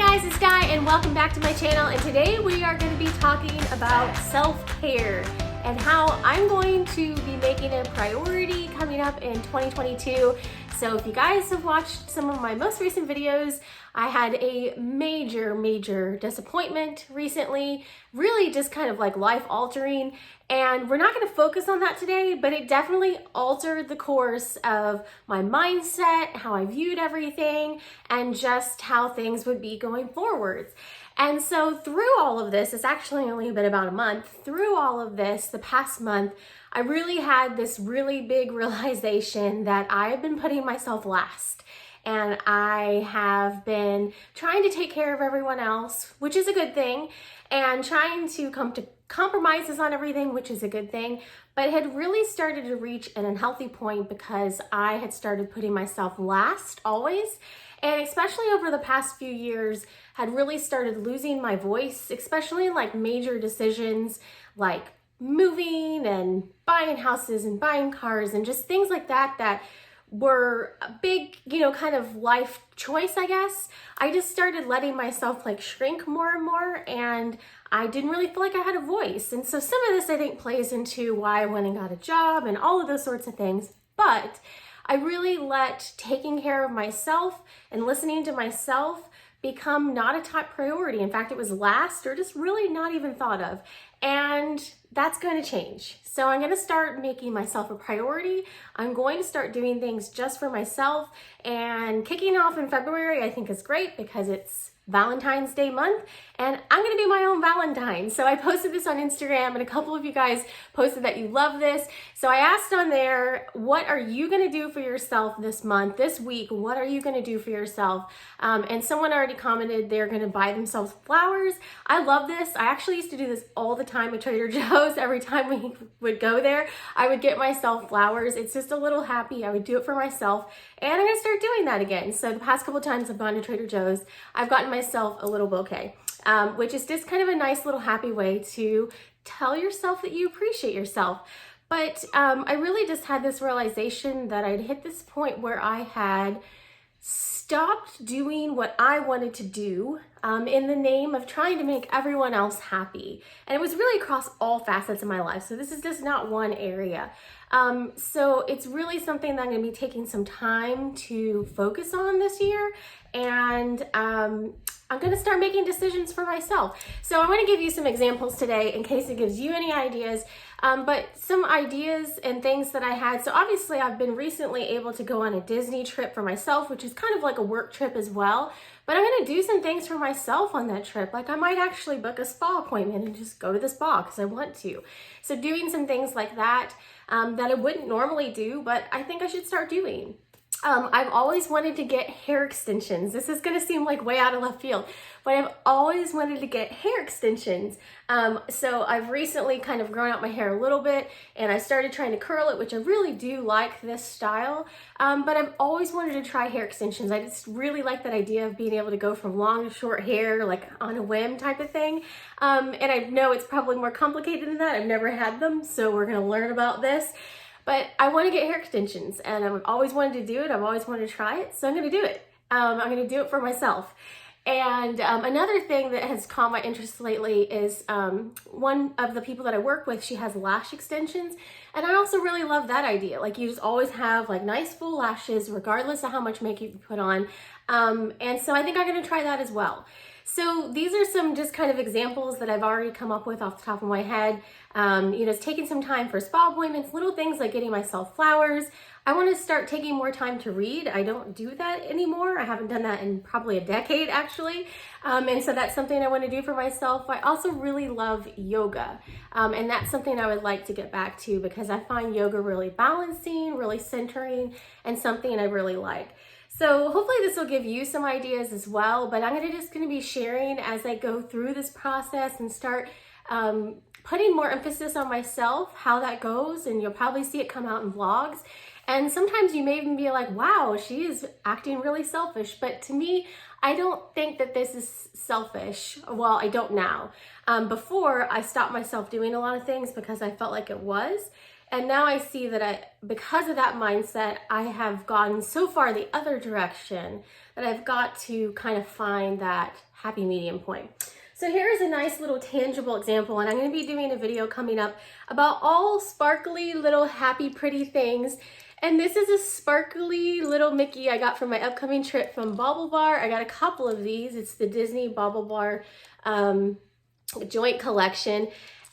guys, it's Di and welcome back to my channel, and today we are going to be talking about self-care and how I'm going to be making it a priority coming up in 2022. So if you guys have watched some of my most recent videos, I had a major disappointment recently, really just kind of like life altering, and we're not going to focus on that today, but it definitely altered the course of my mindset, how I viewed everything, and just how things would be going forwards. And so through all of this, it's actually only been about a month, through all of this, the past month, I really had this really big realization that I've been putting myself last. And I have been trying to take care of everyone else, which is a good thing, and trying to come to compromises on everything, which is a good thing, but had really started to reach an unhealthy point because I had started putting myself last always. And especially over the past few years, had really started losing my voice, especially in like major decisions like moving and buying houses and buying cars and just things like that were a big, kind of life choice, I guess. I just started letting myself like shrink more and more, and I didn't really feel like I had a voice. And so some of this I think plays into why I went and got a job and all of those sorts of things. But I really let taking care of myself and listening to myself become not a top priority. In fact, it was last or just really not even thought of. And that's going to change. So I'm going to start making myself a priority. I'm going to start doing things just for myself. And kicking off in February, I think is great because it's Valentine's Day month, and I'm gonna be my own Valentine. So I posted this on Instagram, and a couple of you guys posted that you love this. So I asked on there, what are you gonna do for yourself this month, this week? What are you gonna do for yourself? And someone already commented they're gonna buy themselves flowers. I love this. I actually used to do this all the time at Trader Joe's. Every time we would go there, I would get myself flowers. It's just a little happy. I would do it for myself, and I'm gonna start doing that again. So the past couple of times I've gone to Trader Joe's, I've gotten myself a little bouquet, which is just kind of a nice little happy way to tell yourself that you appreciate yourself. But I really just had this realization that I'd hit this point where I had stopped doing what I wanted to do in the name of trying to make everyone else happy. And it was really across all facets of my life. So this is just not one area. So it's really something that I'm going to be taking some time to focus on this year. And I'm going to start making decisions for myself. So I want to give you some examples today in case it gives you any ideas, but some ideas and things that I had. So obviously I've been recently able to go on a Disney trip for myself, which is kind of like a work trip as well. But I'm going to do some things for myself on that trip. Like I might actually book a spa appointment and just go to the spa because I want to. So doing some things like that that I wouldn't normally do, but I think I should start doing. I've always wanted to get hair extensions. This is going to seem like way out of left field, but I've always wanted to get hair extensions. So I've recently kind of grown out my hair a little bit, and I started trying to curl it, which I really do like this style. But I've always wanted to try hair extensions. I just really like that idea of being able to go from long to short hair, like on a whim type of thing. And I know it's probably more complicated than that. I've never had them, so we're going to learn about this. But I want to get hair extensions, and I've always wanted to do it. I've always wanted to try it, so I'm going to do it. I'm going to do it for myself. And another thing that has caught my interest lately is one of the people that I work with, she has lash extensions, and I also really love that idea. Like you just always have like nice full lashes regardless of how much makeup you put on. And so I think I'm going to try that as well. So these are some just kind of examples that I've already come up with off the top of my head. It's taking some time for spa appointments, little things like getting myself flowers. I want to start taking more time to read. I don't do that anymore. I haven't done that in probably a decade actually. And so that's something I want to do for myself. I also really love yoga. And that's something I would like to get back to because I find yoga really balancing, really centering, and something I really like. So hopefully this will give you some ideas as well, but I'm just going to be sharing as I go through this process and start putting more emphasis on myself, how that goes, and you'll probably see it come out in vlogs. And sometimes you may even be like, wow, she is acting really selfish. But to me, I don't think that this is selfish. Well, I don't now. Before, I stopped myself doing a lot of things because I felt like it was. And now I see that because of that mindset, I have gone so far the other direction that I've got to kind of find that happy medium point. So here's a nice little tangible example, and I'm going to be doing a video coming up about all sparkly little happy pretty things. And this is a sparkly little Mickey I got for my upcoming trip from Bauble Bar. I got a couple of these. It's the Disney Bauble Bar joint collection.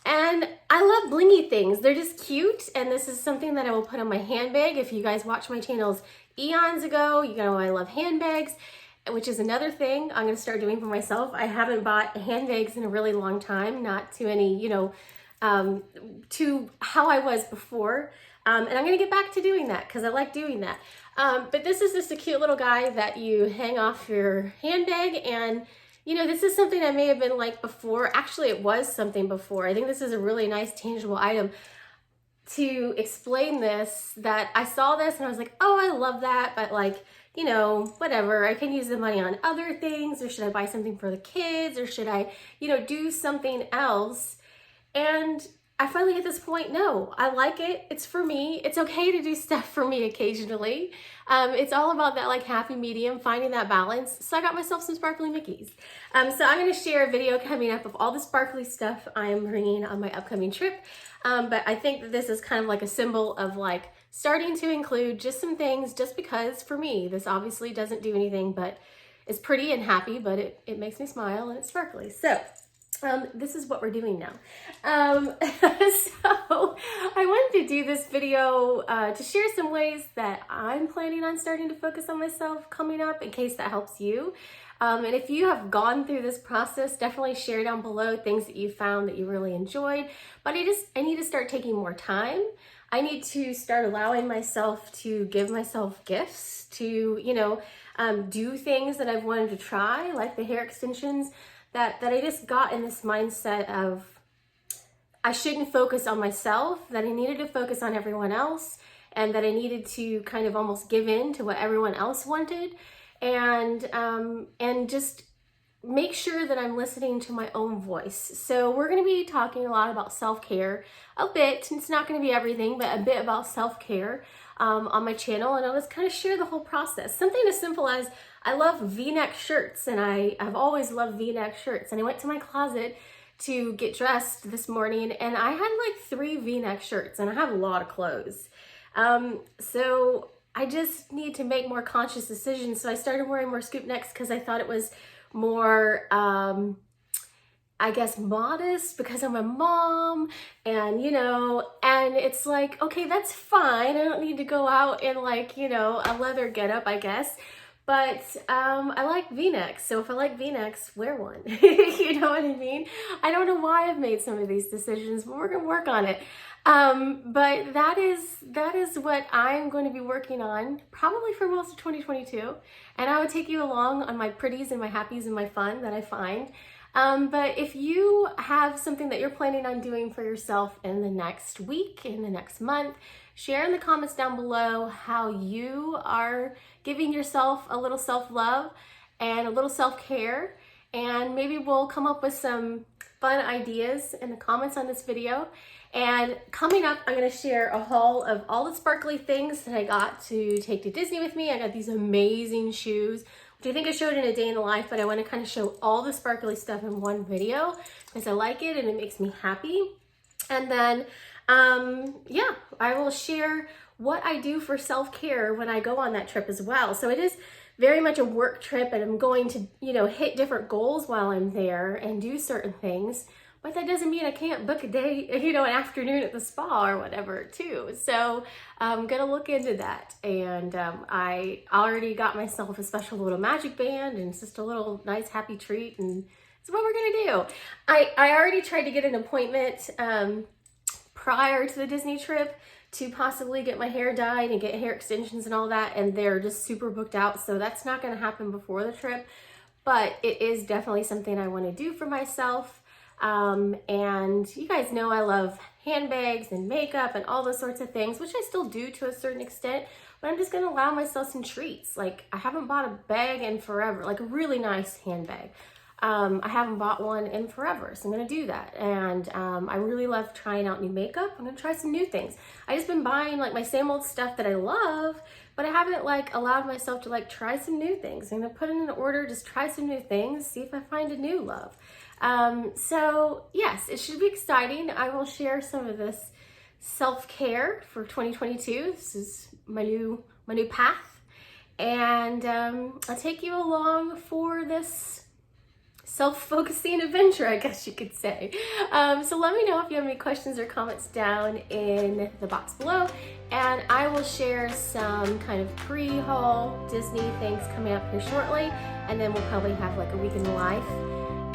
And I love blingy things. They're just cute, and this is something that I will put on my handbag. If you guys watched my channels eons ago, you know I love handbags, which is another thing I'm going to start doing for myself. I haven't bought handbags in a really long time, not to any, to how I was before. And I'm going to get back to doing that because I like doing that. But this is just a cute little guy that you hang off your handbag, and this is something I may have been like before. Actually, it was something before. I think this is a really nice tangible item to explain this, that I saw this and I was like, oh, I love that. But like, whatever, I can use the money on other things, or should I buy something for the kids, or should I, do something else? And I finally hit this point, no, I like it. It's for me. It's okay to do stuff for me occasionally. It's all about that like happy medium, finding that balance. So I got myself some sparkly Mickeys. So I'm going to share a video coming up of all the sparkly stuff I'm bringing on my upcoming trip. But I think that this is kind of like a symbol of like starting to include just some things, just because for me, this obviously doesn't do anything, but it's pretty and happy, but it makes me smile and it's sparkly. So this is what we're doing now. So I wanted to do this video to share some ways that I'm planning on starting to focus on myself coming up, in case that helps you. And if you have gone through this process, definitely share down below things that you found that you really enjoyed. But I need to start taking more time. I need to start allowing myself to give myself gifts, to, do things that I've wanted to try, like the hair extensions, that I just got in this mindset of I shouldn't focus on myself, that I needed to focus on everyone else, and that I needed to kind of almost give in to what everyone else wanted, and just make sure that I'm listening to my own voice. So we're going to be talking a lot about self-care, a bit. It's not going to be everything, but a bit about self-care on my channel, and I'll just kind of share the whole process. Something as simple as I love V-neck shirts, and I've always loved V-neck shirts. And I went to my closet to get dressed this morning, and I had like 3 V-neck shirts, and I have a lot of clothes. So I just need to make more conscious decisions. So I started wearing more scoop necks because I thought it was more, I guess, modest because I'm a mom, and and it's like, okay, that's fine. I don't need to go out in like, a leather getup, I guess. But I like V-necks, so if I like V-necks, wear one. You know what I mean? I don't know why I've made some of these decisions, but we're gonna work on it. But that is what I'm going to be working on probably for most of 2022. And I would take you along on my pretties and my happies and my fun that I find. But if you have something that you're planning on doing for yourself in the next week, in the next month, share in the comments down below how you are giving yourself a little self-love and a little self-care. And maybe we'll come up with some fun ideas in the comments on this video. And coming up, I'm going to share a haul of all the sparkly things that I got to take to Disney with me. I got these amazing shoes, which I think I showed in a day in the life, but I want to kind of show all the sparkly stuff in one video because I like it and it makes me happy. And then, yeah, I will share what I do for self-care when I go on that trip as well. So it is very much a work trip, and I'm going to, hit different goals while I'm there and do certain things. But that doesn't mean I can't book a day, an afternoon at the spa or whatever too. So I'm gonna look into that. And I already got myself a special little magic band, and it's just a little nice happy treat, and it's what we're gonna do. I already tried to get an appointment prior to the Disney trip to possibly get my hair dyed and get hair extensions and all that, and they're just super booked out, so that's not gonna happen before the trip. But it is definitely something I wanna do for myself. And you guys know I love handbags and makeup and all those sorts of things, which I still do to a certain extent, but I'm just going to allow myself some treats. Like, I haven't bought a bag in forever, like a really nice handbag. I haven't bought one in forever, so I'm gonna do that. And I really love trying out new makeup. I'm gonna try some new things. I just been buying like my same old stuff that I love, but I haven't like allowed myself to like try some new things. I'm gonna put in an order, just try some new things, see if I find a new love. So yes, it should be exciting. I will share some of this self-care for 2022. This is my new path, and I'll take you along for this self-focusing adventure, I guess you could say. So let me know if you have any questions or comments down in the box below, and I will share some kind of pre-haul Disney things coming up here shortly, and then we'll probably have like a week in the life,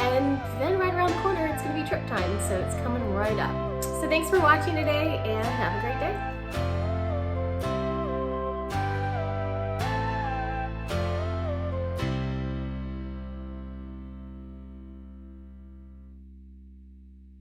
and then right around the corner it's gonna be trip time, so it's coming right up. So thanks for watching today, and have a great day.